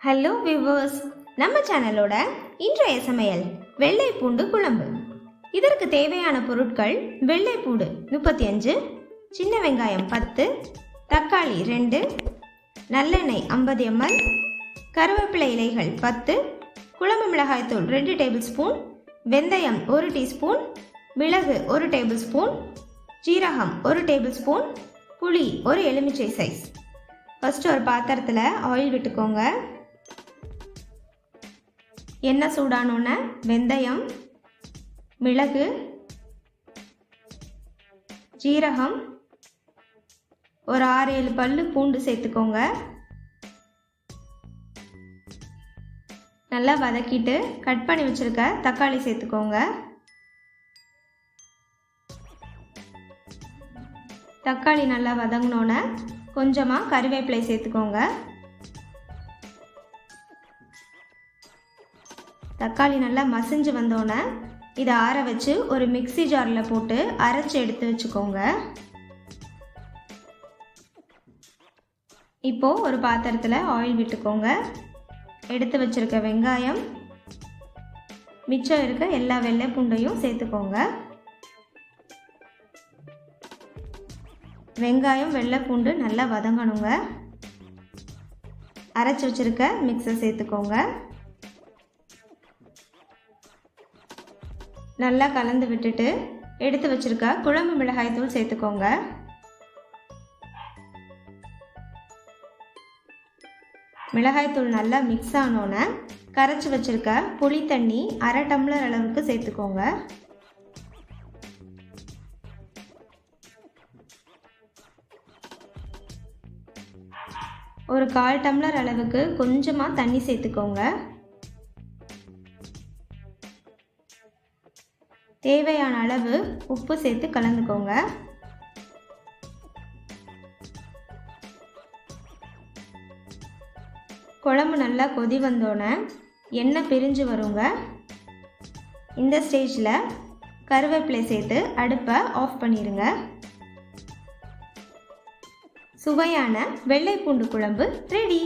Hello viewers, நம்ம சேனலோட இன்றைய சமையல் வெள்ளை பூண்டு குழம்பு. இதற்கு தேவையான பொருட்கள்: வெள்ளை பூண்டு 35, சின்ன வெங்காயம் 10, தக்காளி 2, நல்லெண்ணெய் 50 ml, கருவேப்பிலை இலைகள் 10, குழம்பு மிளகாய்த்தூள் 2 டேபிள்ஸ்பூன், வெந்தயம் 1 டீஸ்பூன், மிளகு 1 டேபிள்ஸ்பூன், ஜீரகம் 1 டேபிள்ஸ்பூன், புளி 1 எலுமிச்சை சைஸ். ஃபஸ்ட்டு ஒரு பாத்திரத்தில் ஆயில் விட்டுக்கோங்க. எண்ணெய் சூடானோன்னே வெந்தயம், மிளகு, ஜீரகம், ஒரு 6-7 பல்லு பூண்டு சேர்த்துக்கோங்க. நல்லா வதக்கிட்டு கட் பண்ணி வச்சுருக்க தக்காளி சேர்த்துக்கோங்க. தக்காளி நல்லா வதங்கினோன்னே கொஞ்சமாக கறிவேப்பிலை சேர்த்துக்கோங்க. தக்காளி நல்லா மசிஞ்சு வந்தோன்னே இதை ஆற வச்சு ஒரு மிக்ஸி ஜாரில் போட்டு அரைச்சி எடுத்து வச்சுக்கோங்க. இப்போது ஒரு பாத்திரத்தில் ஆயில் விட்டுக்கோங்க. எடுத்து வச்சுருக்க வெங்காயம், மிச்சம் இருக்க எல்லா வெள்ளை பூண்டையும் சேர்த்துக்கோங்க. வெங்காயம் வெள்ளை பூண்டு நல்லா வதங்கணுங்க. அரைச்சி வச்சுருக்க மிக்ஸை சேர்த்துக்கோங்க. நல்லா கலந்து விட்டுட்டு எடுத்து வச்சுருக்க குழம்பு மிளகாய்த்தூள் சேர்த்துக்கோங்க. மிளகாய்த்தூள் நல்லா மிக்ஸ் ஆனோன்னே கரைச்சி வச்சுருக்க புளி தண்ணி 1/2 டம்ளர் அளவுக்கு சேர்த்துக்கோங்க. ஒரு 1/4 டம்ளர் அளவுக்கு கொஞ்சமாக தண்ணி சேர்த்துக்கோங்க. தேவையான அளவு உப்பு சேர்த்து கலந்துக்கோங்க. குழம்பு நல்லா கொதி வந்தோன்னே எண்ணெய் பிரிஞ்சு வருங்க. இந்த ஸ்டேஜில் கருவேப்பிலை சேர்த்து அடுப்பை ஆஃப் பண்ணிடுங்க. சுவையான வெள்ளை பூண்டு குழம்பு ரெடி.